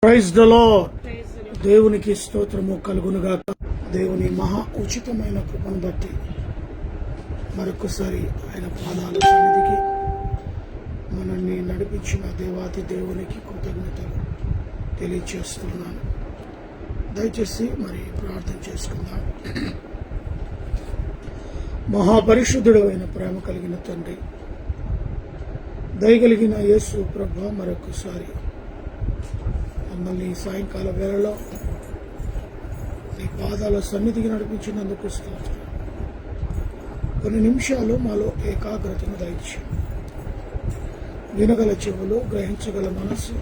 Praise the lord. దేవునికి స్తోత్రము కలుగునుగాక. దేవుని మహా ఉచితమైన కృపను బట్టి మరొకసారి ఆయన పాదాల సన్నిధికి మనల్ని నడిపించిన దేవాతి దేవునికి కృతజ్ఞతలు తెలియచేస్తున్నాను. దయచేసి మరి ప్రార్థన చేసుకుందాం. మహాపరిశుద్ధుడు అయిన ప్రేమ కలిగిన తండ్రి, దయగలిగిన యేసు ప్రభు, మరొకసారి మమ్మల్ని సాయంకాల వేళలో నీ పాదాల సన్నిధికి నడిపించినందుకు స్తోత్రం. కొన్ని నిమిషాలు మాలో ఏకాగ్రతను దయచేయండి. వినగల చెవులు, గ్రహించగల మనస్సు,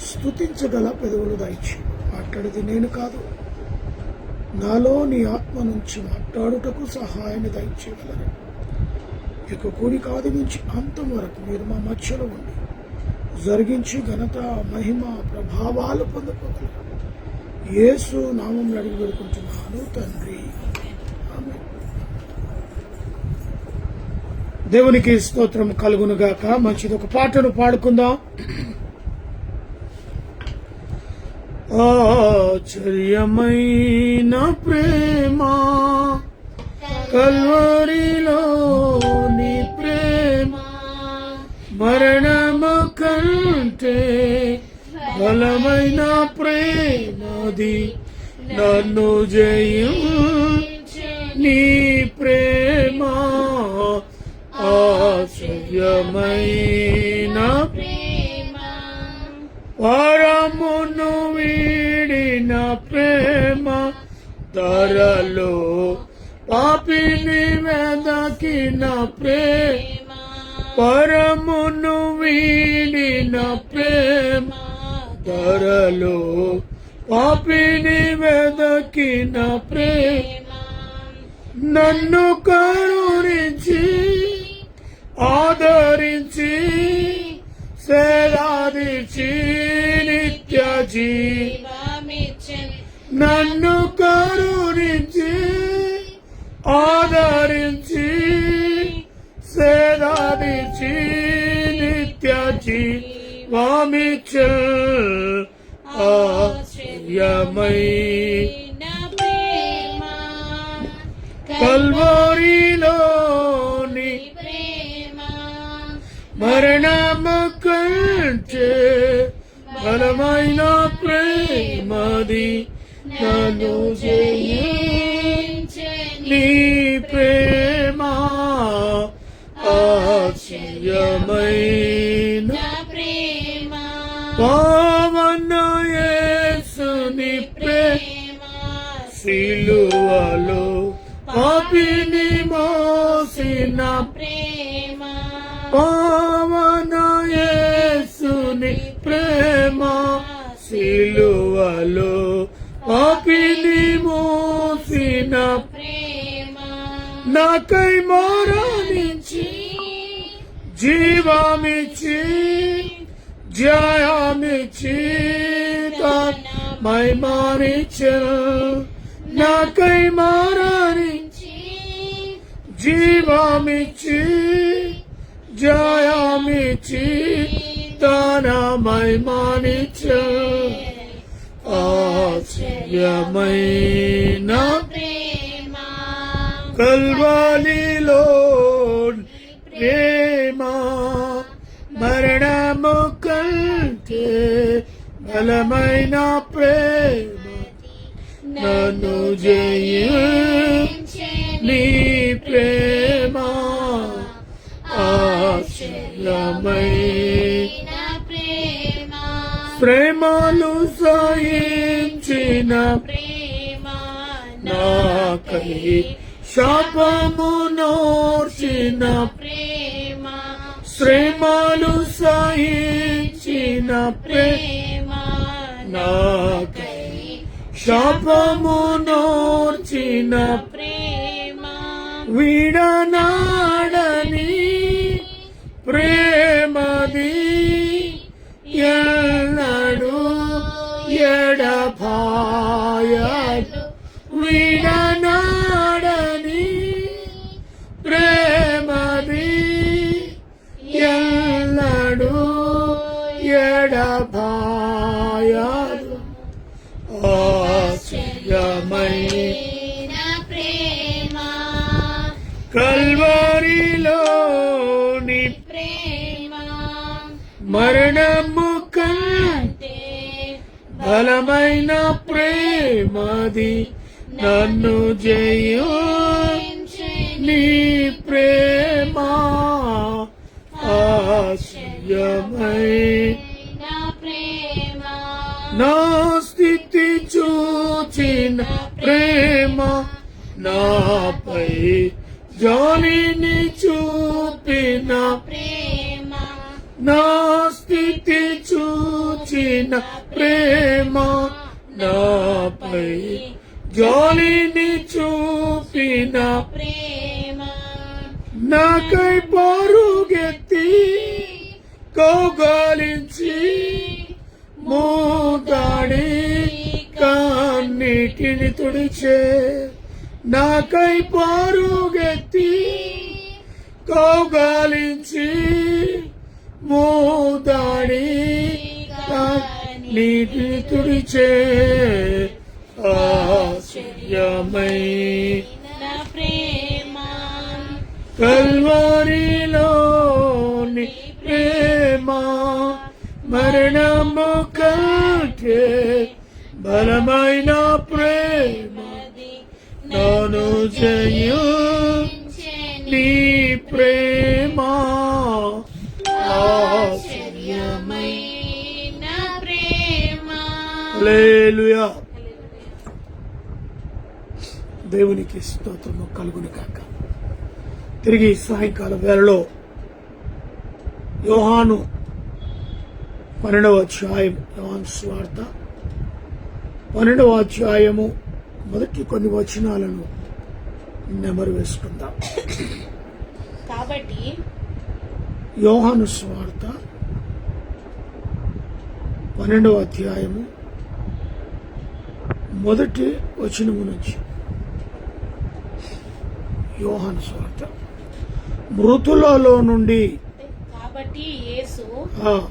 స్తుతించగల పెదవులు దయచేయండి. మాట్లాడేది నేను కాదు, నాలో నీ ఆత్మ నుంచి మాట్లాడుటకు సహాయాన్ని దయచేయగలరు. ఇక కూడిక ఆది నుంచి అంతం వరకు మీరు మా మధ్యలో ఉండి జరిగించి ఘనత, మహిమ, ప్రభావాలు పొందుకోగలరు. యేసు నామములో అడిగి వేడుకుంటున్నాను తండ్రి, ఆమేన్. దేవునికి స్తోత్రం కలుగునుగాక. మంచిది, ఒక పాటను పాడుకుందాం. ఆశ్చర్యమైన ప్రేమ కల్వరిలో నీ ప్రేమ, మరణము కంటే బలమైన ప్రేమది, నన్ను జయించే నీ ప్రేమ. ఆశ్చర్యమైన ప్రేమ, పరమును వీడిన ప్రేమ, ధరలో పాపిని వెదకిన ప్రేమ, పరమును వీడిన ప్రేమ, ధరలో పాపిని వెదకిన ప్రేమ, నన్ను కరుణించి ఆదరించి సేదాదిచి నిత్య జీవమిచ్చే, నన్ను కరుణించి ఆదరించి సేదాదిచి నిత్య జీవమిచ్చే. ఆశ్చర్యమైన ప్రేమ కల్వరిలోని ప్రేమ, మరణము కంటే బలమైన ప్రేమది, నన్ను జయించే నీ ప్రేమ. ఆశ్చర్యమైన ప్రేమ, పవన యేసుని ప్రేమ, సిలువలో పాపిని మోసిన ప్రేమ, పవన యేసుని ప్రేమ, సిలువలో పాపిని మోసిన ప్రేమ, నాకై మరణించి జీవమిచ్చి జయమిచ్చి మహిమనిచ్చెను, నాకై మరణించి జీవమిచ్చి జయమిచ్చి తన మహిమనిచ్చెను. ఆశ్చర్యమైన ప్రేమ కల్వరిలో ప్రేమ, మరణము కంటే బలమైన ప్రేమ, నన్ను జయించే నీ ప్రేమ. ఆశ్చర్యమైన ప్రేమ, ప్రేమలు సహించిన ప్రేమ, నాకై శాపము నోర్చిన ప్రేమ, శ్రమలు సహించిన ప్రేమ, నాకై శాపము నోర్చిన ప్రేమ, విడనాడని ప్రేమది, ఎన్నడూ ఎడబాయదు, విడనాడని ప్రేమది, ఎన్నడూ ఎడబాయ బలమైన ప్రేమది నన్ను జయించే నీ ప్రేమ ఆశ్చర్యమైన ప్రేమ నా స్థితి చూచిన ప్రేమ నాపై జాలిని చూపిన ప్రేమ నా స్థితి చూచిన ప్రేమ నాపై జాలిని చూపిన ప్రేమ నాకై పరుగెత్తి కౌగాలించి మోదాడి కన్నీటిని తుడిచే నాకై పరుగెత్తి కౌగాలించి మోదాడి కన్నీటిని తుడిచే ఆశ్చర్యమైన ప్రేమ కల్వరిలోని ప్రేమ మరణము కంటే బలమైన ప్రేమ నన్ను జయించే నీ ప్రేమ ఆశ్చర్యమైన ప్రేమ. హల్లెలూయా. దేవునికి స్తోత్రము కలుగును కాక. తిరిగి సాయంకాల వేళలో యోహాను 12వ అధ్యాయం, యోహాను సువార్త 12వ అధ్యాయము మొదటి కొన్ని వచనాలను నెమరు వేసుకుందాం. కాబట్టి యోహాను సువార్త 12వ అధ్యాయము మొదటి వచనము నుంచి. యోహాను సువార్త మృతులలో నుండి కాబట్టి యేసు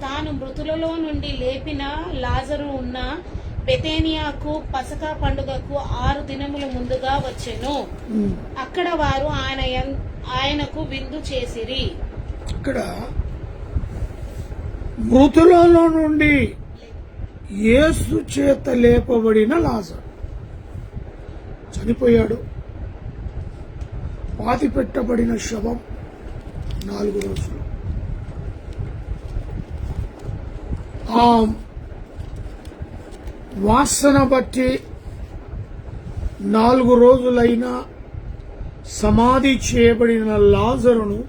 తాను మృతులలో నుండి లేపిన లాజరు ఉన్న బెతేనియాకు పసకా పండుగకు 6 దినముల ముందుగా వచ్చెను. అక్కడ వారు ఆయనకు విందు చేసిరి. ఇక్కడ మృతులలో నుండి యేసు చేత లేపబడిన లాజరు చనిపోయాడు. పాతి పెట్టబడిన శవం 4 రోజులు. ఆ వాసన బట్టి 4 రోజులైన సమాధి చేయబడిన లాజరును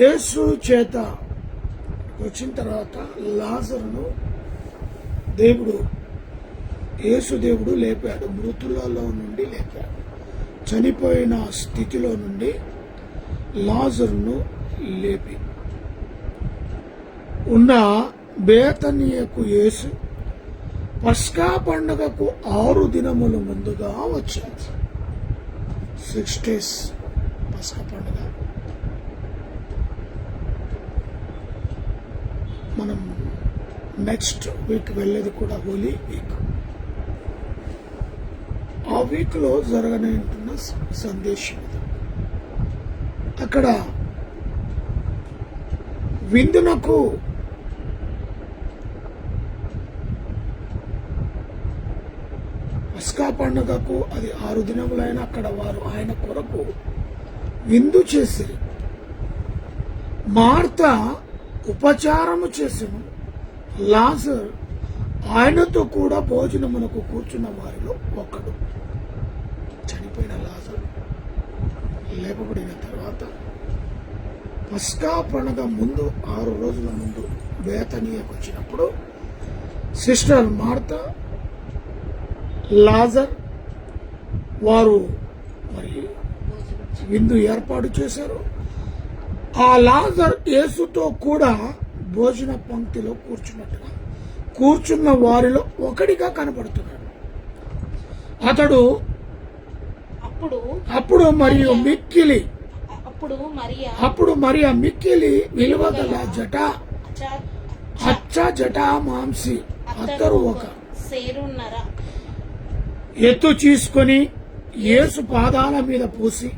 యేసు చేత వచ్చిన తర్వాత లాజరును యేసుదేవుడు లేపాడు. మృతులలో నుండి లేపాడు. చనిపోయిన స్థితిలో నుండి లాజరును లేపి ఉన్న బేతనియకు యేసు పస్కా పండుగకు 6 దినముల ముందుగా వచ్చాడు. 6 days పస్కా పండుగ. మనం నెక్స్ట్ వీక్ వెళ్ళేది కూడా హోలీ వీక్. ఆ వీక్ లో జరగనంటున్న సందేశం ఇది. అక్కడ విందునకు పస్కా పండుగకు అది 6 దినములైన అక్కడ వారు ఆయన కొరకు విందు చేసిరి. మార్త ఉపచారము చేసెను. లాజరు ఆయనతో కూడా భోజనమునకు కూర్చున్న వారిలో ఒకడు. చనిపోయిన లాజరు లేపబడిన తర్వాత పస్కా పండుగ ముందు 6 రోజుల ముందు బేతనీయకు వచ్చినప్పుడు సిస్టర్ మార్త, లాజర్ వారు మరి విందు ఏర్పాటు చేశారు. ఆ లాజర్ యేసుతో కూడా భోజన పంక్తిలో కూర్చున్నట్టుగా కూర్చున్న వారిలో ఒకడిగా కనబడుతున్నాడు. అతడు అప్పుడు మరియ మిక్కిలి విలువగల జట అచ్చ జటా మాంసి అత్తరు ఒక ఎత్తు తీసుకొని యేసు పాదాల మీద పూసి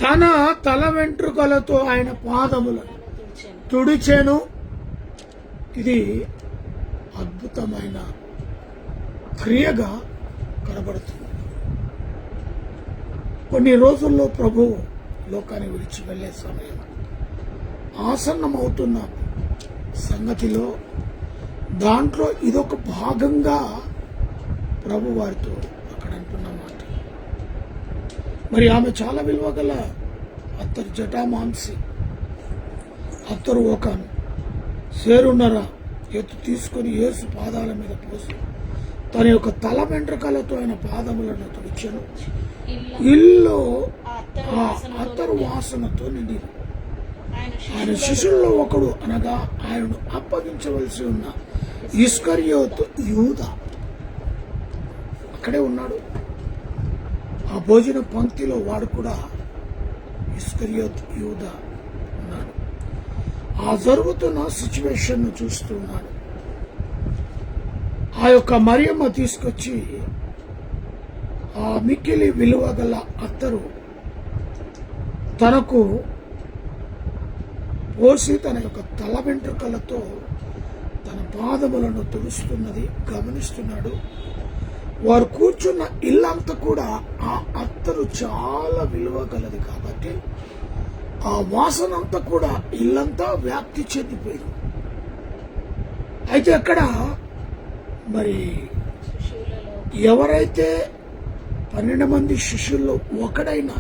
తన తల వెంట్రుకలతో ఆయన పాదములను తుడిచెను. ఇది అద్భుతమైన క్రియగా కనబడుతుంది. కొన్ని రోజుల్లో ప్రభు లోకాన్ని విడిచి వెళ్లే సమయం ఆసన్నమవుతున్న సంగతిలో దాంట్లో ఇదొక భాగంగా ప్రభు వారితో అక్కడ అంటున్నమాట. మరి ఆమె చాలా విలువ గల అత్తరు జటామాంసి, అత్తరు ఒక సేరున్నర ఎత్తు తీసుకుని యేసు పాదాల మీద పోసి తన యొక్క తల వెంట్రుకలతో ఆయన పాదములను తుడిచెను. ఇల్లు ఆ అత్తరు వాసనతో నిండిన. ఆయన శిష్యుల్లో ఒకడు అనగా ఆయనను అప్పగించవలసి ఉన్న ఇస్కరియోతు యూదా అక్కడే ఉన్నాడు. ఆ భోజన పంక్తిలో వాడు కూడా ఇస్కరియోతు యూదా ఉన్నాడు. ఆ జరుగుతున్న సిచ్యువేషన్ ను చూస్తూ ఉన్నాడు. ఆ యొక్క మరియమ్మ తీసుకొచ్చి ఆ మిక్కిలి విలువ గల అత్తరు తనకు పోసి తన యొక్క తల వెంట్రుకలతో తన పాదములను తుడుస్తున్నది గమనిస్తున్నాడు. వారు కూర్చున్న ఇల్లంతా కూడా ఆ అత్తరు చాలా విలువ గలది కాబట్టి ఆ వాసనంతా కూడా ఇల్లంతా వ్యాప్తి చెందిపోయింది. అయితే అక్కడ మరి ఎవరైతే 12 మంది శిష్యుల్లో ఒకడైనా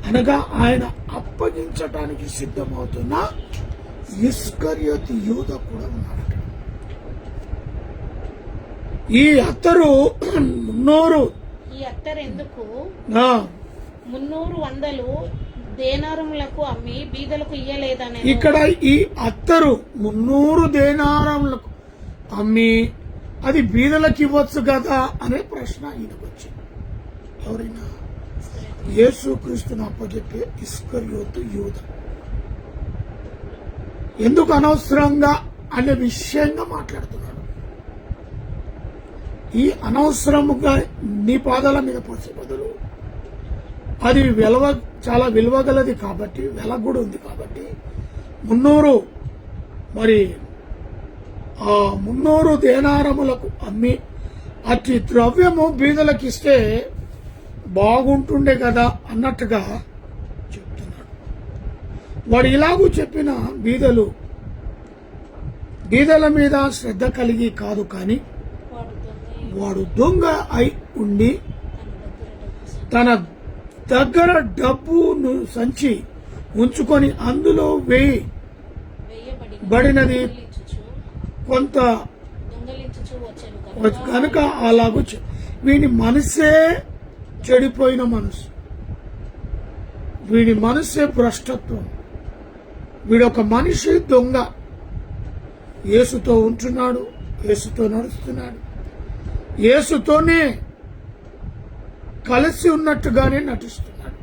అనగా ఆయన అప్పగించటానికి సిద్ధమవుతున్న ఇస్కరియోతు యూదా కూడా ఉన్నాడు. ఈ అత్తరు 300 ఎందుకు 300 దేనారములకు అమ్మి బీదలకు ఇయ్యలేదని. ఇక్కడ ఈ అత్తరు 300 దేనారములకు అమ్మి అది బీదలకు ఇవ్వచ్చు కదా అనే ప్రశ్న ఈయనకు వచ్చింది. ఎవరైనా యేసుక్రీస్తును అప్పచెప్పే ఇస్కరియోతు యూదా ఎందుకు అనవసరంగా అనే విషయంగా మాట్లాడుతున్నాడు. ఈ అనవసరముగా నీ పాదాల మీద పోసే బదులు అది చాలా విలువగలది కాబట్టి, వెల కూడా ఉంది కాబట్టి 300 మరి ఆ 300 దేనారములకు అమ్మి అతి ద్రవ్యము బీదలకు ఇస్తే బాగుంటుండే కదా అన్నట్టుగా చెప్తున్నాడు. వాడు ఇలాగూ చెప్పిన బీదల మీద శ్రద్ధ కలిగి కాదు, కానీ వాడు దొంగ అయి ఉండి తన దగ్గర డబ్బును సంచి ఉంచుకొని అందులో వేయబడినది కొంత కనుక అలాగూ వీని మనసే చెడిపోయిన మనసు, వీడి మనసే భ్రష్టత్వం. వీడొక మనిషి దొంగ. యేసుతో ఉంటున్నాడు, యేసుతో నడుస్తున్నాడు, యేసుతోనే కలిసి ఉన్నట్టుగానే నటిస్తున్నాడు.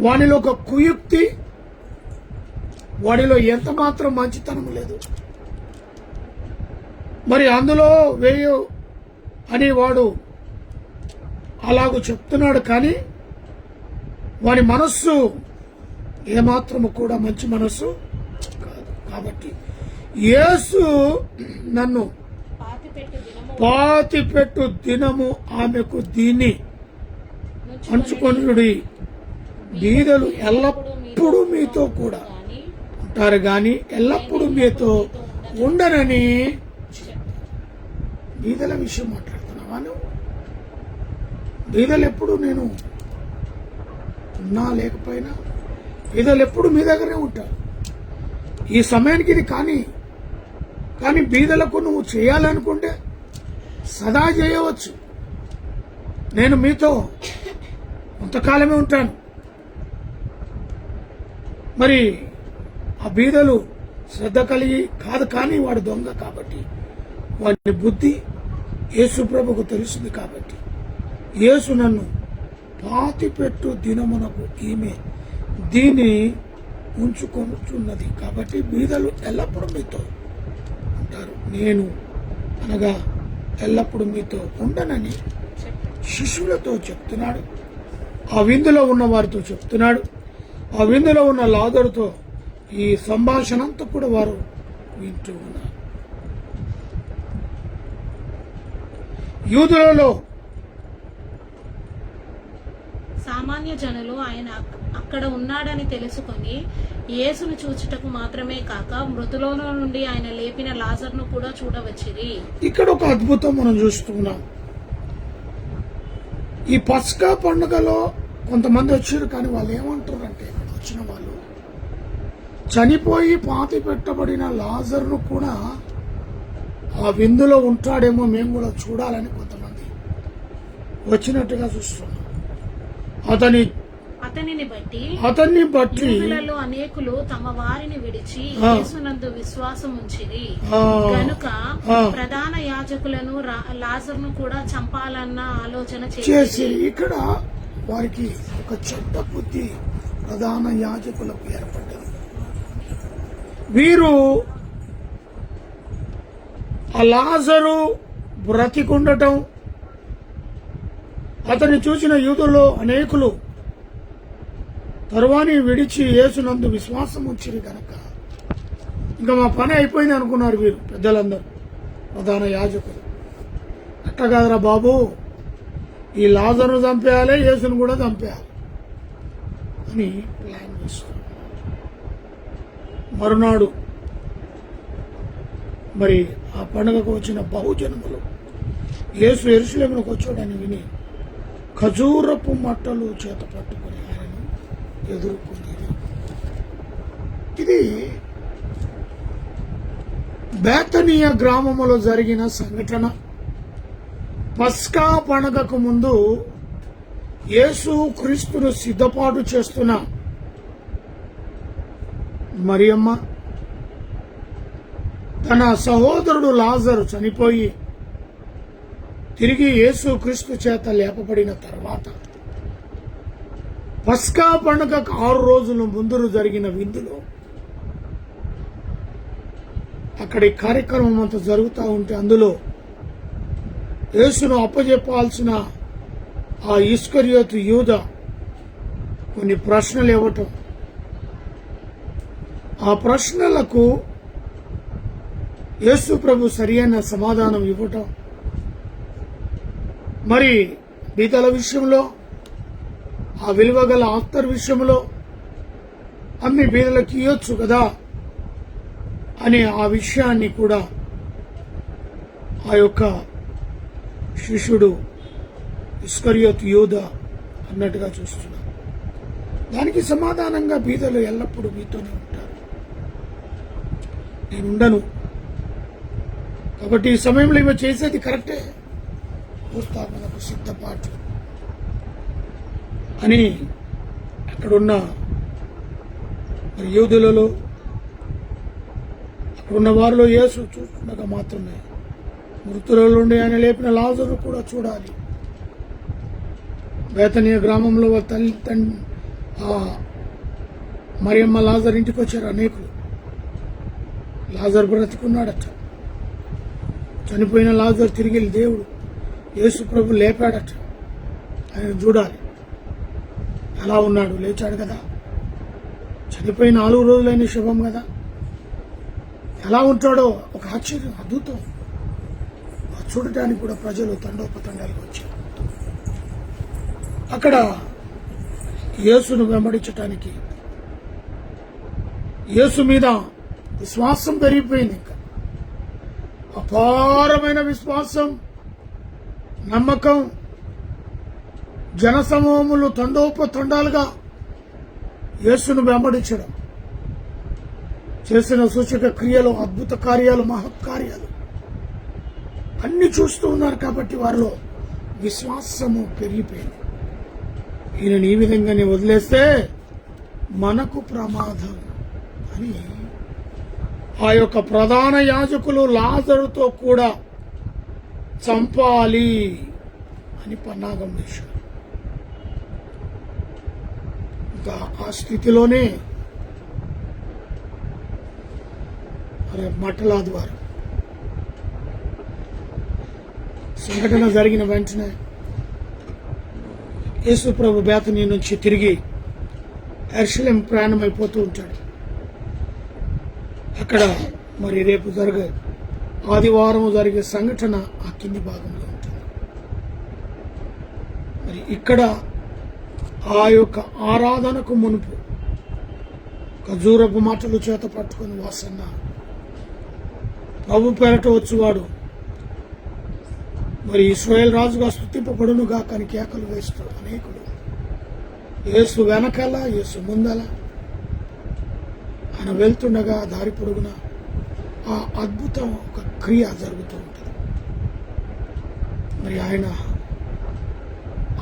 వానిలో ఒక కుయుక్తి, వాడిలో ఎంత మాత్రం మంచితనం లేదు. మరి అందులో వేయు అని వాడు అలాగూ చెప్తున్నాడు, కానీ వాని మనస్సు ఏమాత్రము కూడా మంచి మనస్సు కాదు. కాబట్టి యేసు నన్ను పాతిపెట్టు దినము ఆమెకు దీన్ని పంచుకొనుడి, బీదలు ఎల్లప్పుడూ మీతో కూడా ఉంటారు గాని ఎల్లప్పుడూ మీతో ఉండనని. బీదల విషయం మాట్లాడుతున్నావా నువ్వు? బీదలు ఎప్పుడు నేను ఉన్నా లేకపోయినా బీదలు ఎప్పుడు మీ దగ్గరే ఉంటారు. ఈ సమయానికి ఇది కానీ బీదలకు నువ్వు చేయాలనుకుంటే సదా చేయవచ్చు. నేను మీతో కొంతకాలమే ఉంటాను. మరి ఆ బీదలు శ్రద్ధ కలిగి కాదు, కానీ వాడు దొంగ కాబట్టి వాడి బుద్ధి యేసు ప్రభుకు తెలుస్తుంది. కాబట్టి యేసు నన్ను పాతిపెట్టు దినమునకు ఈమె దీన్ని ఉంచుకొనుచున్నది కాబట్టి బీదలు ఎల్లప్పుడూ మీతో ఉంటారు, నేను అనగా ఎల్లప్పుడూ మీతో ఉండనని శిష్యులతో చెప్తున్నాడు. ఆ విందులో ఉన్న వారితో చెప్తున్నాడు. ఆ విందులో ఉన్న లాజరుతో ఈ సంభాషణ అంతా కూడా వారు వింటూ ఉన్నారు. యూదులలో సామాన్య జనులు ఆయన అక్కడ ఉన్నాడని తెలుసుకొని యేసును చూచుటకు మాత్రమే కాక మృతులలో నుండి ఆయన లేపిన లాజర్ను కూడా చూడవచ్చిరి. ఇక్కడ ఒక అద్భుతం మనం చూస్తున్నాం. ఈ పస్కా పండుగలో కొంతమంది వచ్చారు, కానీ వాళ్ళు ఏమంటారు అంటే, ఇక్కడ వచ్చిన వాళ్ళు చనిపోయి పాతి పెట్టబడిన లాజర్ను కూడా ఆ విందులో ఉంటాడేమో మేము కూడా చూడాలని కొంతమంది వచ్చినట్టుగా చూస్తున్నాం. అతన్ని బట్టి యూదులలో అనేకులు తమ వారిని విడిచి యేసునందు విశ్వాసం ఉంచిరి గనుక ప్రధాన యాజకులను లాజరును కూడా చంపాలన్న ఆలోచన చేసి, ఇక్కడ వారికి ఒక చెడ్డ బుద్ధి ప్రధాన యాజకులకు ఏర్పడ్డది. వీరు ఆ లాజరు బ్రతికుండటం, అతన్ని చూసిన యూదుల్లో అనేకులు తరువాని విడిచి యేసునందు విశ్వాసం ఉంచిరి గనక ఇంకా మా పని అయిపోయింది అనుకున్నారు వీరు పెద్దలందరూ, ప్రధాన యాజకులు. అట్లా కాదురా బాబు, ఈ లాజరును చంపేయాలి, యేసును కూడా చంపేయాలి అని ప్లాన్ చేస్తున్నారు. మరునాడు మరి ఆ పండుగకు వచ్చిన బహుజనములు యేసు యెరూషలేమునకు వచ్చాడని విని ఖజూరపు మట్టలు చేత పట్టుకుని ఆయనను ఎదుర్కొంది. ఇది బేతనీయ గ్రామములో జరిగిన సంఘటన. పస్కా పండుగకు ముందు యేసు క్రీస్తును సిద్ధపాటు చేస్తున్న మరియమ్మ తన సహోదరుడు లాజరు చనిపోయి తిరిగి యేసు క్రీస్తు చేత లేపబడిన తర్వాత పస్కా పండుగకు 6 రోజుల ముందు జరిగిన విందులో అక్కడి కార్యక్రమం అంతా జరుగుతూ ఉంటే అందులో యేసును అప్పజెప్పాల్సిన ఆ ఇస్కరియోతు యూదా కొన్ని ప్రశ్నలు ఇవ్వటం, ఆ ప్రశ్నలకు యేసు ప్రభు సరియైన సమాధానం ఇవ్వటం, మరి బీదల విషయంలో, ఆ విలువగల ఆత్తర్ విషయంలో అమ్మి బీదలకు ఇవ్వచ్చు కదా అనే ఆ విషయాన్ని కూడా ఆ యొక్క శిష్యుడు ఇస్కరియోతు యూదా అన్నట్టుగా చూస్తున్నాం. దానికి సమాధానంగా బీదలు ఎల్లప్పుడూ మీతోనే ఉంటారు, నేనుండను. కాబట్టి ఈ సమయంలో ఇవి చేసేది కరెక్టే, భూస్థాపనకు సిద్ధపాటు అని అక్కడున్న యూదులలో అక్కడున్న వారిలో యేసు చూస్తుండగా మాత్రమే మృతుల నుండి ఆయన లేపిన లాజరు కూడా చూడాలి. బేతనీయ గ్రామంలో మరియమ్మ లాజర్ ఇంటికి వచ్చారు అనేకులు. లాజర్ బ్రతికున్నాడట, చనిపోయిన లాజర్ తిరిగి దేవుడు యేసు ప్రభు లేపాడట, ఆయన చూడాలి. ఎలా ఉన్నాడు? లేచాడు కదా, చనిపోయిన 4 రోజులైన శుభం కదా, ఎలా ఉంటాడో ఒక ఆశ్చర్యం, అద్భుతం. చూడటానికి కూడా ప్రజలు తండోపతండాలుగా వచ్చారు. అక్కడ యేసును వెంబడించటానికి యేసు మీద విశ్వాసం పెరిగిపోయింది. ఇంకా అపారమైన విశ్వాసం, నమ్మకం. జనసమూహములు తండోపతండాలుగా యేసును వెంబడించడం, చేసిన సూచక క్రియలు, అద్భుత కార్యాలు, మహత్కార్యాలు అన్ని చూస్తూ ఉన్నారు. కాబట్టి వారిలో విశ్వాసము పెరిగిపోయింది. ఈయనని ఈ విధంగానే వదిలేస్తే మనకు ప్రమాదం అని ఆ యొక్క ప్రధాన యాజకులు లాజరుతో కూడా చంపాలి అని పన్నాగం వేశారు. ఇంకా ఆ స్థితిలోనే మట్టల ఆదివారం సంఘటన జరిగిన వెంటనే యేసు ప్రభు బేతనీ నుంచి తిరిగి యెరూషలేం ప్రయాణమైపోతూ ఉంటాడు. అక్కడ మరి రేపు ఆదివారం జరిగే సంఘటన ఆ కింది భాగంలో ఉంటుంది. మరి ఇక్కడ ఆ యొక్క ఆరాధనకు మునుపు ఖజూరపు మాటలు చేత పట్టుకుని వాసన్న ప్రభు పేరట వచ్చువాడు మరి ఇశ్రాయేల్ రాజుగా స్తుతింపబడునుగా కానీ కేకలు వేస్తూ అనేకులు యేసు వెనకాల యేసు ముందల ఆయన వెళ్తుండగా దారి పొడుగున ఆ అద్భుతం ఒక క్రియ జరుగుతూ ఉంటుంది. మరి ఆయన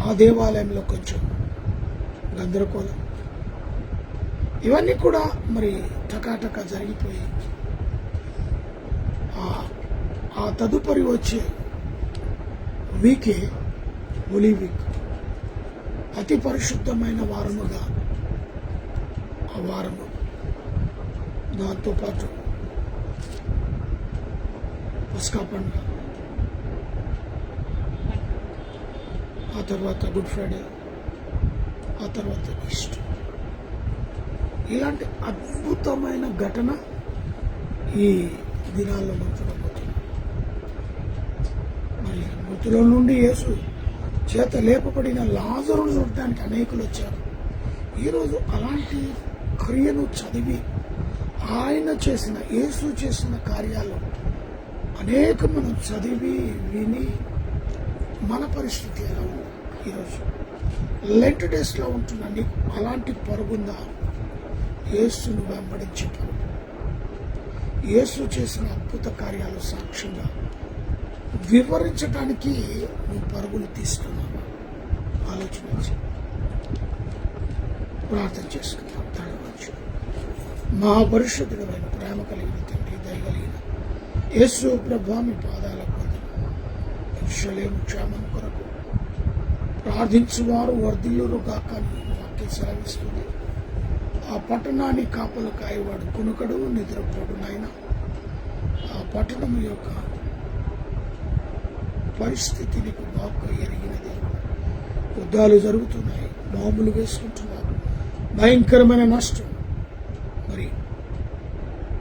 ఆ దేవాలయంలో కొంచెం గందరగోళం ఇవన్నీ కూడా మరి టకాటకా జరిగిపోయి ఆ తదుపరి వచ్చే వీకే హోలీ వీక్ అతి పరిశుద్ధమైన వారముగా ఆ వారము, దాంతోపాటు పస్కా పండుగ, ఆ తర్వాత గుడ్ ఫ్రైడే, ఆ తర్వాత ఈస్టర్. ఇలాంటి అద్భుతమైన ఘటన ఈ దినాల్లో మనం చూడబోతున్నాం. మరి మృతుల నుండి యేసు చేత లేపబడిన లాజరును చూడటానికి అనేకులు వచ్చారు. ఈరోజు అలాంటి క్రియను చదివి ఆయన చేసిన యేసు చేసిన కార్యాలు అనేక మనం చదివి విని మన పరిస్థితి ఎలా ఉంది? ఈరోజు లెంట్ డేస్లో ఉంటున్నా నీకు అలాంటి పరుగుందా? యేసును వెంబడించే పరుగు, యేసు చేసిన అద్భుత కార్యాలు సాక్ష్యంగా వివరించడానికి నువ్వు పరుగులు తీస్తున్నావా? ఆలోచించి ప్రార్థన చేసుకుందాం. తడవచ్చు. మహాపరిశుద్ధుడైన ప్రేమ కలిగిన తండ్రి, దయగలిగిన యేసు ప్రభా, మీ పాదాల యెరూషలేము క్షేమం కొరకు ప్రార్థించువారు వర్ధిల్లురుగా కానీ వాక్యం సెలవిస్తుంది. ఆ పట్టణాన్ని కాపలు కాయవాడు కునుకడు నిద్రపోడు. నాయన ఆ పట్టణం యొక్క పరిస్థితి నీకు బాగా ఎరిగినది. యుద్ధాలు జరుగుతున్నాయి, బాంబులు వేసుకుంటున్నారు, భయంకరమైన నష్టం. మరి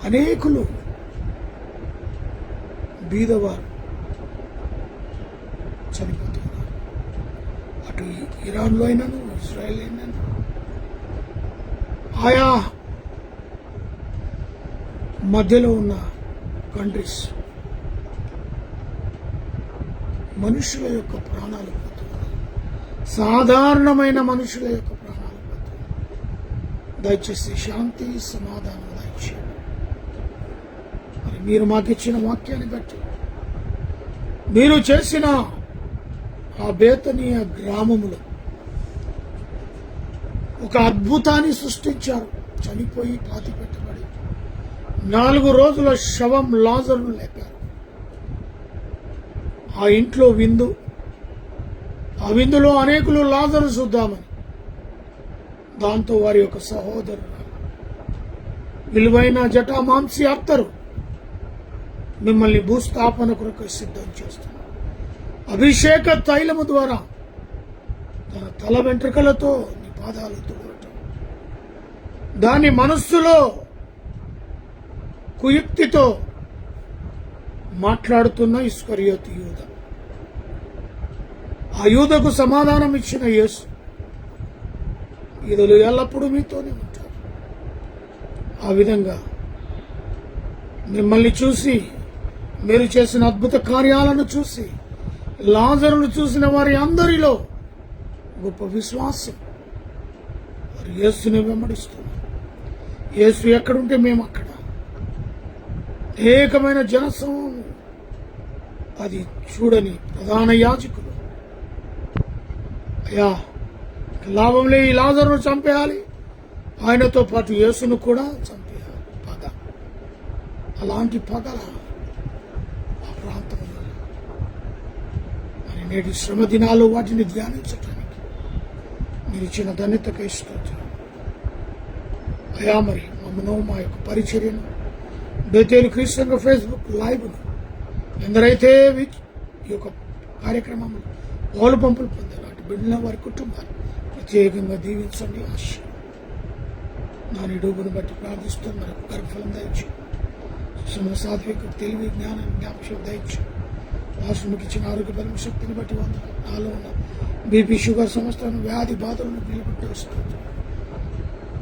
అనేకులు బీదవారు చనిపోతున్నారు. అటు ఇరాన్లో అయినాను, ఇజ్రాయెల్ అయినాను, ఆయా మధ్యలో ఉన్న కంట్రీస్ మనుషుల యొక్క ప్రాణాలు పోతున్నారు. సాధారణమైన మనుషుల యొక్క ప్రాణాలు పోతున్నారు. దయచేసి శాంతి సమాధానం దయచేయండి. మరి మీరు మాకు ఇచ్చిన వాక్యాన్ని బట్టి మీరు చేసిన ఆ బేతనీయ గ్రామములో ఒక అద్భుతాన్ని సృష్టించారు. చనిపోయి పాతి పెట్టబడి 4 రోజుల శవం లాజరును లేపారు. ఆ ఇంట్లో విందు, ఆ విందులో అనేకులు లాజరు చూద్దామని, దాంతో వారి యొక్క సహోదరులు విలువైన జటామాంసి అత్తరు మిమ్మల్ని భూస్థాపన కొరకు సిద్ధం చేస్తున్నారు. అభిషేక తైలము ద్వారా తన తల వెంట్రుకలతో నీ పాదాలు తుడవటం, దాని మనస్సులో కుయుక్తితో మాట్లాడుతున్న ఇస్కరియోతు యూద, ఆ యూదకు సమాధానం ఇచ్చిన యేసు, ఈదులు ఎల్లప్పుడూ మీతోనే ఉంటారు. ఆ విధంగా మిమ్మల్ని చూసి, మీరు చేసిన అద్భుత కార్యాలను చూసి, లాజరును చూసిన వారి అందరిలో గొప్ప విశ్వాసం, వారు యేసుని వెంబడిస్తున్నారు. యేసు ఎక్కడుంటే మేము అక్కడ. ఏకమైన జనసమూహం అది చూడని ప్రధాన యాజకులు, అయ్యా లాభంలే ఈ లాజరును చంపేయాలి, ఆయనతో పాటు యేసును కూడా చంపేయాలి. పగ, అలాంటి పగల ఆ ప్రాంతంలో మరి నేటి శ్రమ దినాలు వాటిని ధ్యానించటానికి మీరు ఇచ్చిన ధన్యతకు ఇష్టం. అయ్యా మరి మమ్మను, మా యొక్క పరిచర్యను, బేతేలు క్రీస్తు ఫేస్బుక్ లైవ్ను ఎందరైతే ఈ యొక్క కార్యక్రమంలో పాలు పంపులు పొందారు అటు బిడ్డల వారి కుటుంబాన్ని ప్రత్యేకంగా దీవించండి. ఆశ నా నిడూపును బట్టి ప్రార్థిస్తూ మనకు గర్భఫలం దయచు, సాత్విక తెలివి జ్ఞానం జ్ఞాపకం దయచు. రాష్ట్రానికి ఇచ్చిన ఆరోగ్య బలం శక్తిని బట్టి వందలు. నాలో ఉన్న బీపీ షుగర్ సమస్యలను వ్యాధి బాధలను నిలబెట్టి వస్తుంది.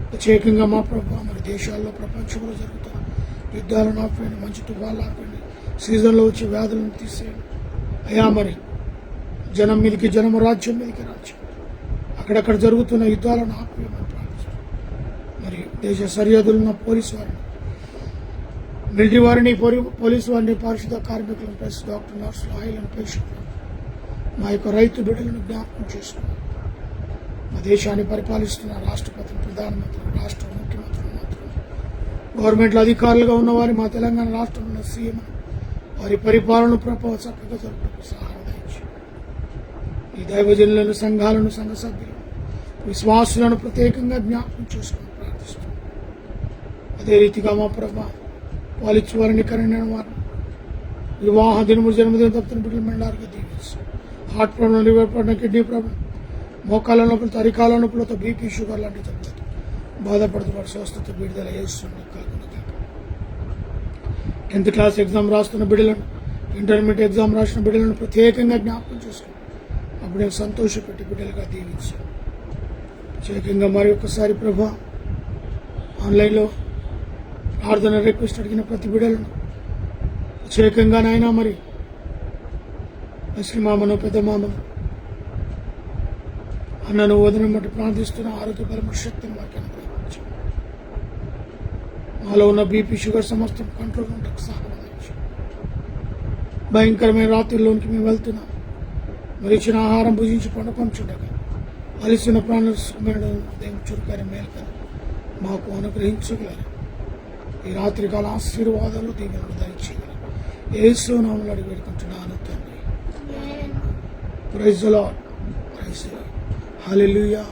ప్రత్యేకంగా మా ప్రభావ మరి దేశాల్లో ప్రపంచంలో జరుగుతున్న యుద్ధాలను ఆపేయండి, మంచి తుఫాలు ఆపేయండి, సీజన్లో వచ్చే వ్యాధులను తీసేయండి అయ్యా. మరి జనం మీదకి జనము, రాజ్యం మీదకి రాజ్యం, అక్కడక్కడ జరుగుతున్న యుద్ధాలను ఆపేయమని ప్రార్థిస్తాం. మరి దేశ సరిహద్దులున్న పోలీసు వారిని, మిలిటరీ వారిని, పోలీసు వారిని, పారిశుద్ధ కార్మికులను, ప్లస్ డాక్టర్, నర్సులు, ఆయిల్ అండ్ పేషెంట్లు, మా యొక్క రైతు బిడ్డలను జ్ఞాపకం చేసుకున్నాం. మా దేశాన్ని పరిపాలిస్తున్న రాష్ట్రపతిని, ప్రధానమంత్రులు, రాష్ట్ర ముఖ్యమంత్రులు, మాత్రం గవర్నమెంట్లో అధికారులుగా ఉన్నవారి, మా తెలంగాణ రాష్ట్రంలో సీఎం వారి పరిపాలన ప్రభావ చక్కగా జరుపుటకు సహాయం దయచేయండి. ఈ దైవజనులను, సంఘాలను, సంఘ సభ్యులను, విశ్వాసులను ప్రత్యేకంగా జ్ఞాపకం చేసుకుని ప్రార్థిస్తున్నాం. అదే రీతిగా మా ప్రభా పాలిచ్చు వారిని, కరీన వారిని, వివాహ దినములు, జన్మదిన తప్పుతున్న బిడ్డలు మెండారుగా దీవిస్తాం. Heart problem, liver problem, kidney problem, మోకాళ్ళ నొప్పులతో, అరికాల నొప్పులతో, బీపీ షుగర్ లాంటి జబ్బులతో బాధపడుతున్న స్వస్థత విడుదల చేస్తున్న కలుగునగాక. 10th క్లాస్ ఎగ్జామ్ రాస్తున్న బిడ్డలను, ఇంటర్మీడియట్ ఎగ్జామ్ రాసిన బిడ్డలను ప్రత్యేకంగా జ్ఞాపకం చేసుకుని అప్పుడే సంతోషపెట్టి బిడ్డలుగా దీవించాం. ప్రత్యేకంగా మరి ఒక్కసారి ప్రభా ఆన్లైన్లో ప్రార్థన రిక్వెస్ట్ అడిగిన ప్రతి బిడ్డలను ప్రత్యేకంగా నాయన మరి ముస్లిం మామను, పెద్ద మామను, అన్నను, వదనం బట్టి ప్రార్థిస్తున్న ఆరోగ్య బలము శక్తిని వారికి అనుగ్రహించు. మాలో ఉన్న బీపీ షుగర్ సమస్తం కంట్రోల్ ఉండకు సహాయం దయచేయండి. భయంకరమైన రాత్రుల్లోనికి మేము వెళ్తున్నాం. మరి ఇచ్చిన ఆహారం భుజించి పండుకొంచుండగా అలిసిన ప్రాణమైన దేవుని చురుకైన మేల్కని మాకు అనుగ్రహించగలరు. ఈ రాత్రికాల ఆశీర్వాదాలు దీవెనలు దయచేయగలరు. యేసు నామములో అడిగి వేడుకుంటున్నాను తండ్రి. Praise the lord. Praise the lord. Hallelujah.